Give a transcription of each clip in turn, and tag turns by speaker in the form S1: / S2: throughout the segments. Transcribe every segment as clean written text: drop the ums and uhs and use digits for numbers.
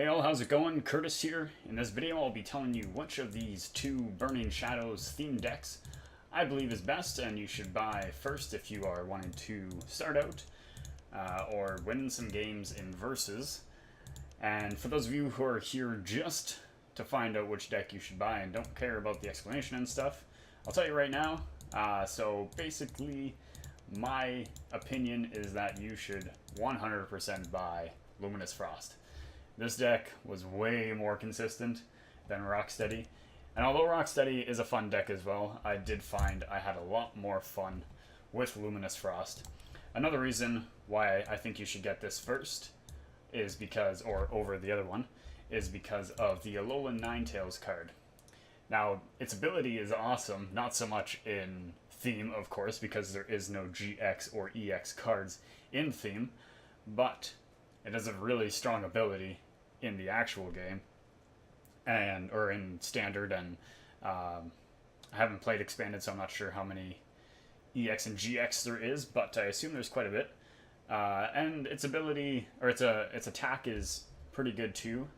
S1: Hey all, how's it going? Curtis here. In this video I'll be telling you which of these two Burning Shadows themed decks I believe is best and you should buy first if you are wanting to start out or win some games in Versus. And for those of you who are here just to find out which deck you should buy and don't care about the explanation and stuff, I'll tell you right now. So basically my opinion is that you should 100% buy Luminous Frost. This deck was way more consistent than Rocksteady. And although Rocksteady is a fun deck as well, I did find I had a lot more fun with Luminous Frost. Another reason why I think you should get this first is because, or over the other one, is because of the Alolan Ninetales card. Now, its ability is awesome, not so much in Theme, of course, because there is no GX or EX cards in Theme, but it has a really strong ability in the actual game, or in Standard, and I haven't played Expanded, so I'm not sure how many EX and GX there is, but I assume there's quite a bit. And its ability, or its attack is pretty good too,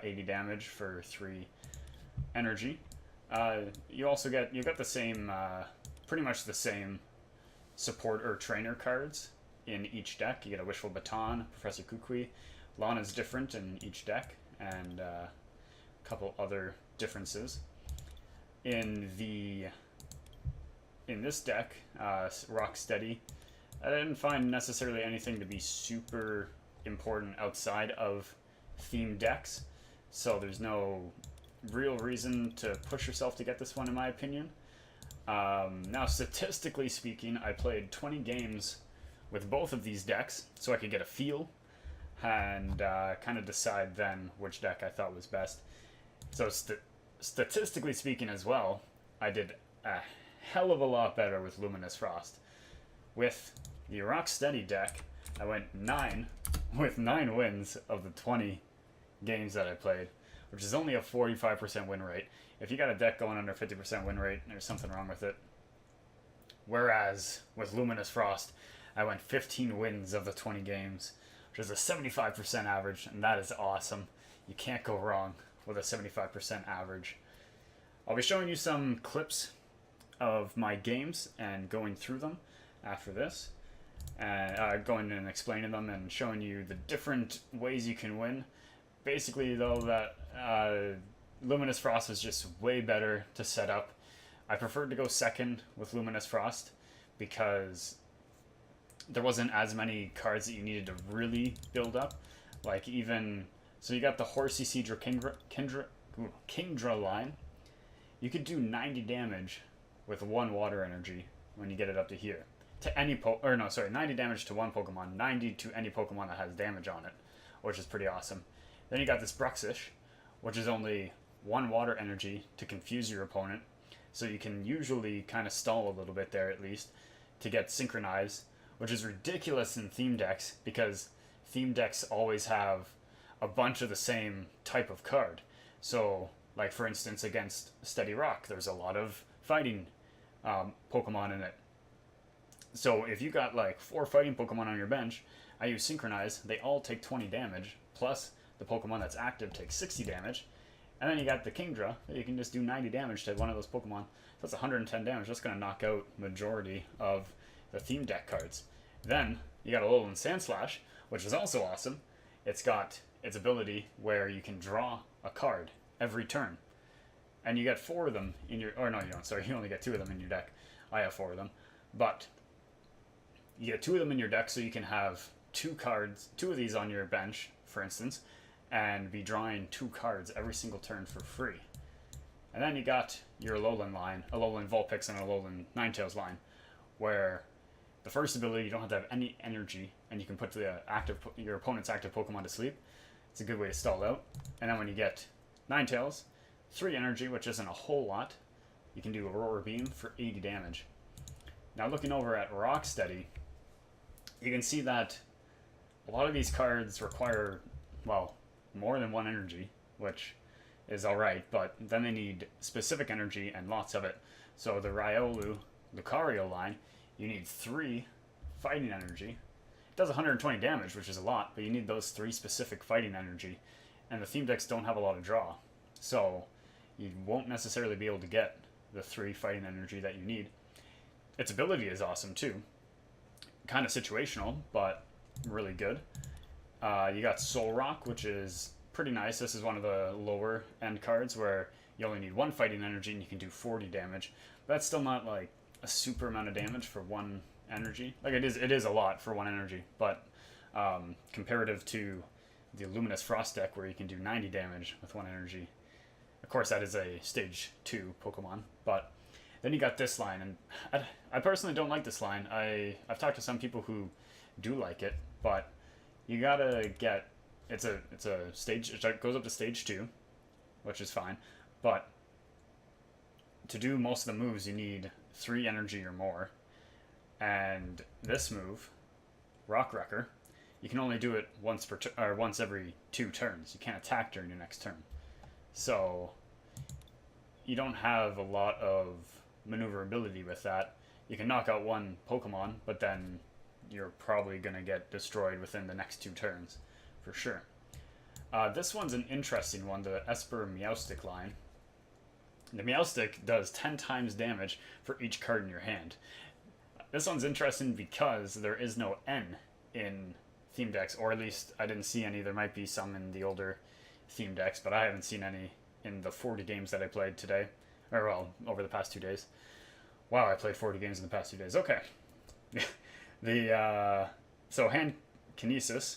S1: 80 damage for 3 energy. You got the same, pretty much the same support or trainer cards in each deck. You get a Wishful Baton, Professor Kukui. Lana's different in each deck, and a couple other differences. In this deck, Rocksteady, I didn't find necessarily anything to be super important outside of theme decks, so there's no real reason to push yourself to get this one, in my opinion. Now, statistically speaking, I played 20 games with both of these decks, so I could get a feel and kind of decide then which deck I thought was best. So statistically speaking as well, I did a hell of a lot better with Luminous Frost. With the Rocksteady deck, I went 9 with 9 wins of the 20 games that I played, which is only a 45% win rate. If you got a deck going under 50% win rate, there's something wrong with it. Whereas with Luminous Frost, I went 15 wins of the 20 games, which is a 75% average, and that is awesome. You can't go wrong with a 75% average. I'll be showing you some clips of my games and going through them after this, and going and explaining them and showing you the different ways you can win. Basically, though, that Luminous Frost was just way better to set up. I preferred to go second with Luminous Frost because there wasn't as many cards that you needed to really build up. Like so you got the Horsea Seadra Kingdra line. You could do 90 damage with 1 water energy when you get it up to here. To any 90 damage to 1 Pokemon, 90 to any Pokemon that has damage on it, which is pretty awesome. Then you got this Bruxish, which is only 1 water energy to confuse your opponent, so you can usually kind of stall a little bit there at least to get Synchronize, which is ridiculous in theme decks because theme decks always have a bunch of the same type of card. So, like for instance, against Steady Rock, there's a lot of fighting Pokemon in it. So if you got like 4 fighting Pokemon on your bench, I use Synchronize, they all take 20 damage, plus the Pokemon that's active takes 60 damage, and then you got the Kingdra, you can just do 90 damage to one of those Pokemon. That's 110 damage, that's going to knock out majority of the theme deck cards. Then you got Alolan Sandslash, which is also awesome. It's got its ability where you can draw a card every turn, and you get 4 of them in your, or no, you don't, sorry, you only get 2 of them in your deck. I have 4 of them, but you get 2 of them in your deck, so you can have 2 of these on your bench, for instance, and be drawing 2 cards every single turn for free. And then you got your Alolan line, Alolan Vulpix and Alolan Ninetales line, where the first ability, you don't have to have any energy, and you can put your opponent's active Pokemon to sleep. It's a good way to stall out. And then when you get Ninetales, 3 energy, which isn't a whole lot, you can do Aurora Beam for 80 damage. Now looking over at Rocksteady, you can see that a lot of these cards require, well, more than 1 energy, which is alright, but then they need specific energy and lots of it. So the Riolu Lucario line, you need 3 fighting energy. It does 120 damage, which is a lot, but you need those 3 specific fighting energy. and the theme decks don't have a lot of draw. So you won't necessarily be able to get the 3 fighting energy that you need. Its ability is awesome too. Kind of situational, but really good. You got Soul Rock, which is pretty nice. This is one of the lower end cards where you only need 1 fighting energy and you can do 40 damage. That's still not like a super amount of damage for 1 energy. Like it is a lot for 1 energy, but comparative to the Luminous Frost deck where you can do 90 damage with 1 energy. Of course, that is a stage 2 Pokemon, but then you got this line, and I personally don't like this line. I've talked to some people who do like it, but you gotta get it's a stage. It goes up to stage 2, which is fine, but to do most of the moves, you need 3 energy or more. And this move, Rock Wrecker, you can only do it once every 2 turns. You can't attack during your next turn, so you don't have a lot of maneuverability with that. You can knock out 1 Pokemon, but then you're probably gonna get destroyed within the next 2 turns, for sure. This one's an interesting one, the Esper Meowstic line. The Meowstic does 10 times damage for each card in your hand. This one's interesting because there is no N in theme decks, or at least I didn't see any. There might be some in the older theme decks, but I haven't seen any in the 40 games that I played today. Or, well, over the past 2 days. Wow, I played 40 games in the past 2 days. Okay. So hand kinesis,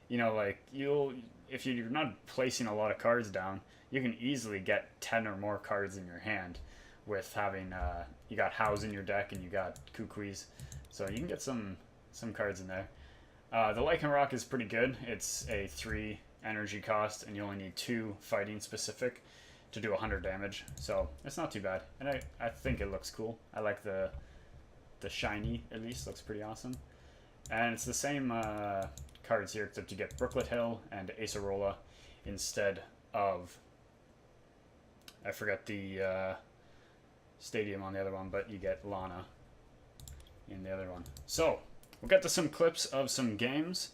S1: you know, like, if you're not placing a lot of cards down, you can easily get 10 or more cards in your hand with having, you got House in your deck and you got Kukuis, so you can get some cards in there. The Lycanroc is pretty good. It's a 3 energy cost, and you only need 2 fighting specific to do 100 damage, so it's not too bad. And I think it looks cool. I like the shiny, at least, looks pretty awesome. And it's the same cards here, except you get Brooklet Hill and Acerola instead of, I forgot the stadium on the other one, but you get Lana in the other one. So we'll get to some clips of some games.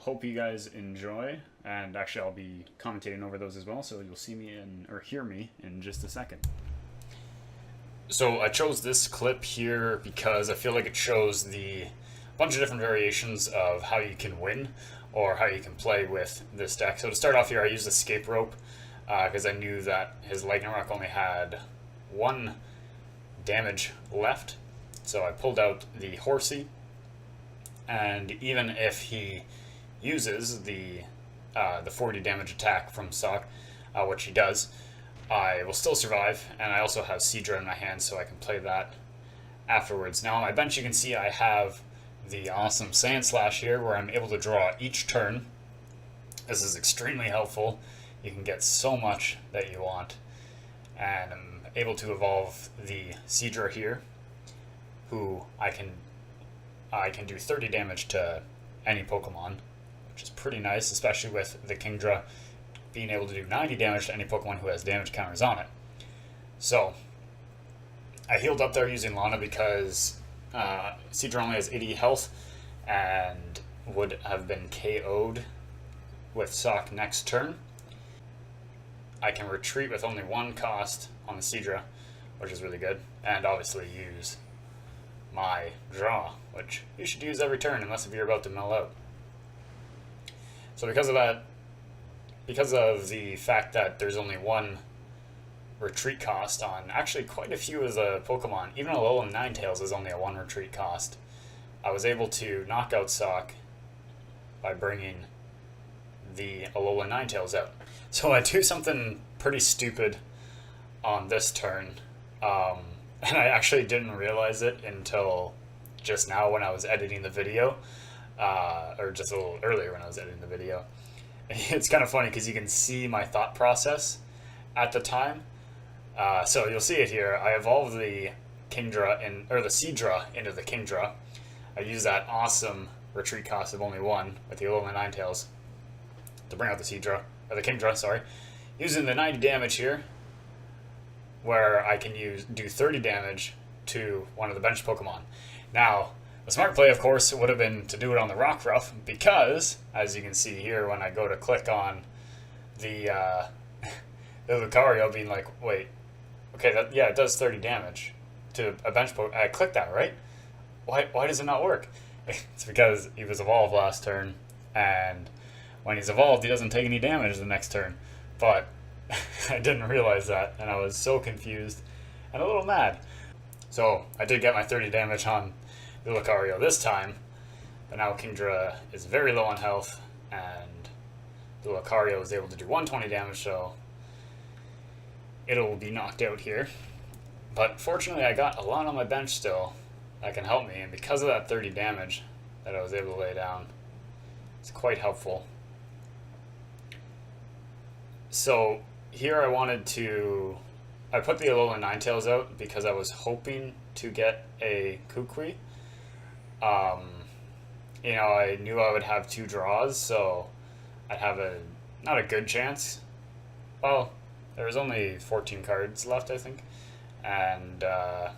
S1: Hope you guys enjoy, and actually I'll be commentating over those as well, so you'll see me or hear me in just a second. So I chose this clip here because I feel like it shows the bunch of different variations of how you can win or how you can play with this deck. So to start off here, I used Escape Rope because I knew that his Lycanroc only had 1 damage left. So I pulled out the Horsey, and even if he uses the 40 damage attack from Sock, which he does, I will still survive, and I also have Seadra in my hand, so I can play that afterwards. Now on my bench you can see I have the awesome Sandslash here, where I'm able to draw each turn. This is extremely helpful. You can get so much that you want, and I'm able to evolve the Seadra here, who I can do 30 damage to any Pokemon, which is pretty nice, especially with the Kingdra being able to do 90 damage to any Pokemon who has damage counters on it. So I healed up there using Lana because Seadra only has 80 health and would have been KO'd with Sock next turn. I can retreat with only 1 cost on the Seadra, which is really good, and obviously use my draw, which you should use every turn unless if you're about to mill out. So because of that, because of the fact that there's only 1 retreat cost on actually quite a few of the Pokemon, even Alolan Ninetales is only a 1 retreat cost, I was able to knock out Sock by bringing the Alolan Ninetales out. So I do something pretty stupid on this turn, and I actually didn't realize it until just now when I was editing the video, or just a little earlier when I was editing the video. It's kind of funny because you can see my thought process at the time. So you'll see it here. I evolved the Kingdra the Seadra into the Kingdra. I use that awesome retreat cost of only 1 with the Alolan Ninetales to bring out the the Kingdra, sorry. Using the 90 damage here, where I can do 30 damage to one of the bench Pokemon. Now, the smart play, of course, would have been to do it on the Rockruff, because, as you can see here, when I go to click on the the Lucario being like, wait, okay, it does 30 damage to a bench poke. I clicked that, right? Why does it not work? It's because he was evolved last turn, and when he's evolved, he doesn't take any damage the next turn. But I didn't realize that, and I was so confused and a little mad. So I did get my 30 damage on the Lucario this time, but now Kingdra is very low on health, and the Lucario is able to do 120 damage, so it'll be knocked out here. But fortunately, I got a lot on my bench still that can help me, and because of that 30 damage that I was able to lay down, it's quite helpful. So here I put the Alolan Ninetales out because I was hoping to get a Kukui. I knew I would have 2 draws, so I'd have not a good chance. Well, there was only 14 cards left, I think. And I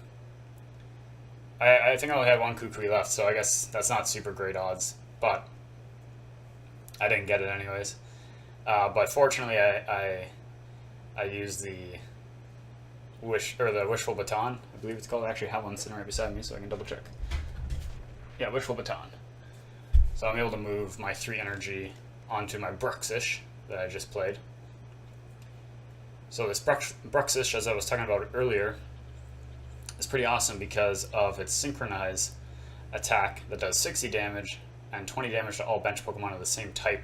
S1: think I only had 1 Kukui left, so I guess that's not super great odds. But I didn't get it anyways. But fortunately, I used the Wishful Baton, I believe it's called. I actually have one sitting right beside me, so I can double check. Yeah, Wishful Baton. So I'm able to move my 3 energy onto my Bruxish that I just played. So this Bruxish, as I was talking about earlier, is pretty awesome because of its Synchronize attack that does 60 damage and 20 damage to all bench Pokemon of the same type.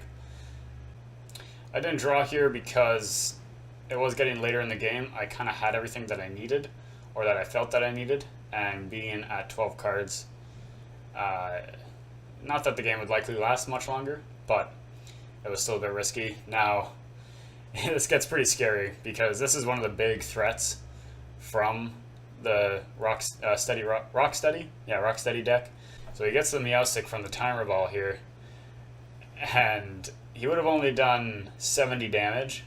S1: I didn't draw here because it was getting later in the game. I kind of had everything that I needed, or that I felt that I needed, and being at 12 cards, not that the game would likely last much longer, but it was still a bit risky. Now, this gets pretty scary because this is one of the big threats from the Rocksteady deck. So he gets the Meowstic from the Timer Ball here, and he would have only done 70 damage,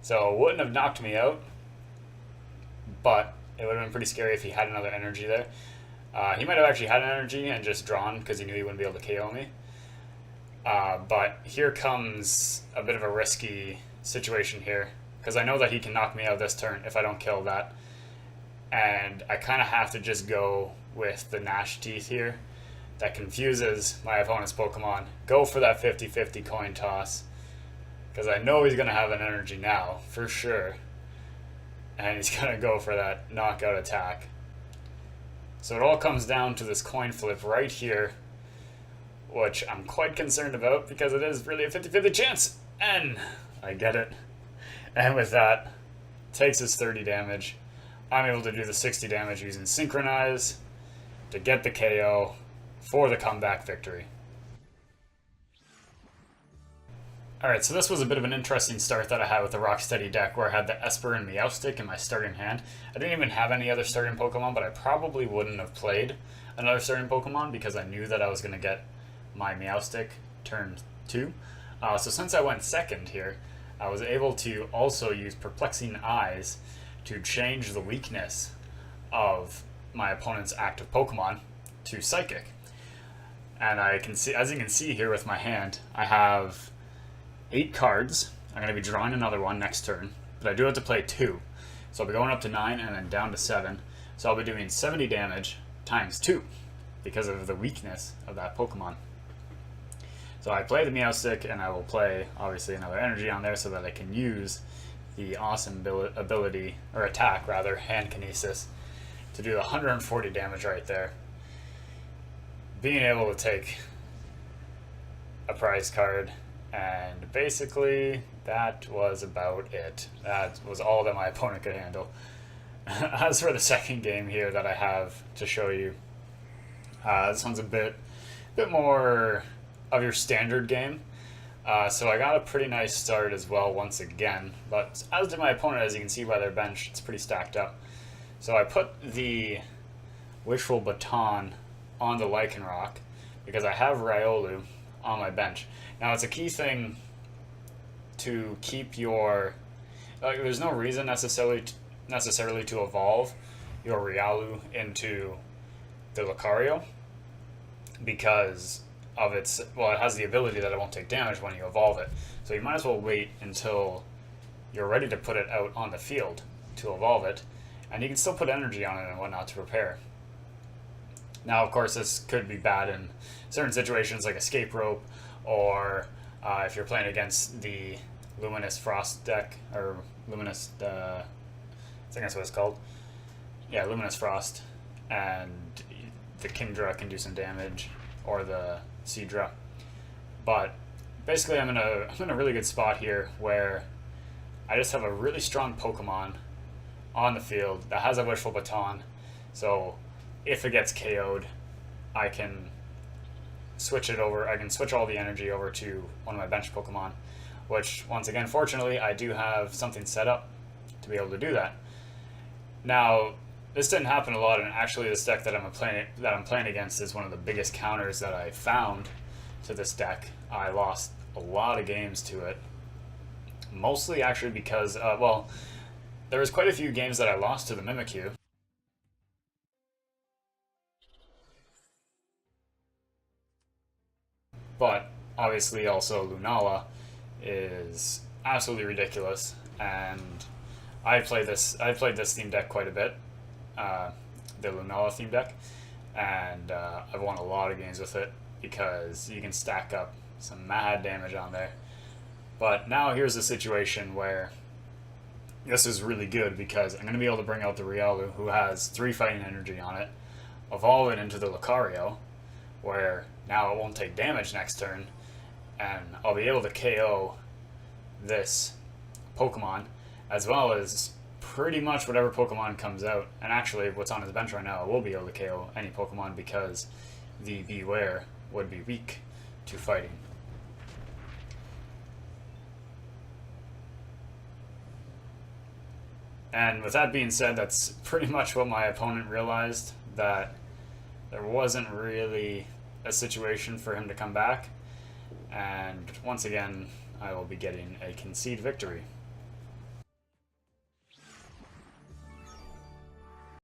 S1: so it wouldn't have knocked me out, but it would have been pretty scary if he had another energy there. He might have actually had an energy and just drawn because he knew he wouldn't be able to KO me. But here comes a bit of a risky situation here, because I know that he can knock me out this turn if I don't kill that. And I kind of have to just go with the Gnash Teeth here. That confuses my opponent's Pokemon. Go for that 50-50 coin toss, because I know he's going to have an energy now, for sure. And he's going to go for that knockout attack. So it all comes down to this coin flip right here, which I'm quite concerned about because it is really a 50-50 chance. And I get it. And with that, takes his 30 damage. I'm able to do the 60 damage using Synchronize to get the KO for the comeback victory. Alright, so this was a bit of an interesting start that I had with the Rocksteady deck, where I had the Esper and Meowstic in my starting hand. I didn't even have any other starting Pokemon, but I probably wouldn't have played another starting Pokemon because I knew that I was going to get my Meowstic turn 2. So since I went second here, I was able to also use Perplexing Eyes to change the weakness of my opponent's active Pokemon to Psychic. And I can see, as you can see here with my hand, I have 8 cards. I'm going to be drawing another one next turn, but I do have to play 2. So I'll be going up to 9 and then down to 7. So I'll be doing 70 damage times 2 because of the weakness of that Pokemon. So I play the Meowstic, and I will play, obviously, another energy on there so that I can use the awesome ability, or attack rather, Hand Kinesis, to do the 140 damage right there. Being able to take a prize card, and basically that was about it. That was all that my opponent could handle. As for the second game here that I have to show you, this one's a bit more of your standard game. So I got a pretty nice start as well once again, but as did my opponent. As you can see by their bench, it's pretty stacked up. So I put the Wishful Baton on the Lycanroc because I have Riolu on my bench. Now it's a key thing to keep your... there's no reason necessarily to evolve your Riolu into the Lucario, because of its, well, it has the ability that it won't take damage when you evolve it. So you might as well wait until you're ready to put it out on the field to evolve it, and you can still put energy on it and whatnot to repair. Now, of course, this could be bad in certain situations like Escape Rope, or if you're playing against the Luminous Frost deck, or Luminous, I think that's what it's called. Yeah, Luminous Frost, and the Kingdra can do some damage, or the Seadra. But basically, I'm in a really good spot here where I just have a really strong Pokemon on the field that has a Wishful Baton. So if it gets KO'd, I can switch it over. I can switch all the energy over to one of my bench Pokemon, which, once again, fortunately, I do have something set up to be able to do that. Now, this didn't happen a lot, and actually, this deck that I'm playing against is one of the biggest counters that I found to this deck. I lost a lot of games to it, mostly actually because, well, there was quite a few games that I lost to the Mimikyu. But obviously, also Lunala is absolutely ridiculous, and I played this theme deck quite a bit, the Lunala theme deck, and I've won a lot of games with it because you can stack up some mad damage on there. But now here's a situation where this is really good because I'm going to be able to bring out the Riolu, who has 3 fighting energy on it, evolve it into the Lucario, where now it won't take damage next turn, and I'll be able to KO this Pokemon, as well as pretty much whatever Pokemon comes out. And actually, what's on his bench right now, I will be able to KO any Pokemon because the Beware would be weak to fighting. And with that being said, that's pretty much what my opponent realized, that there wasn't really a situation for him to come back. And once again, I will be getting a concede victory.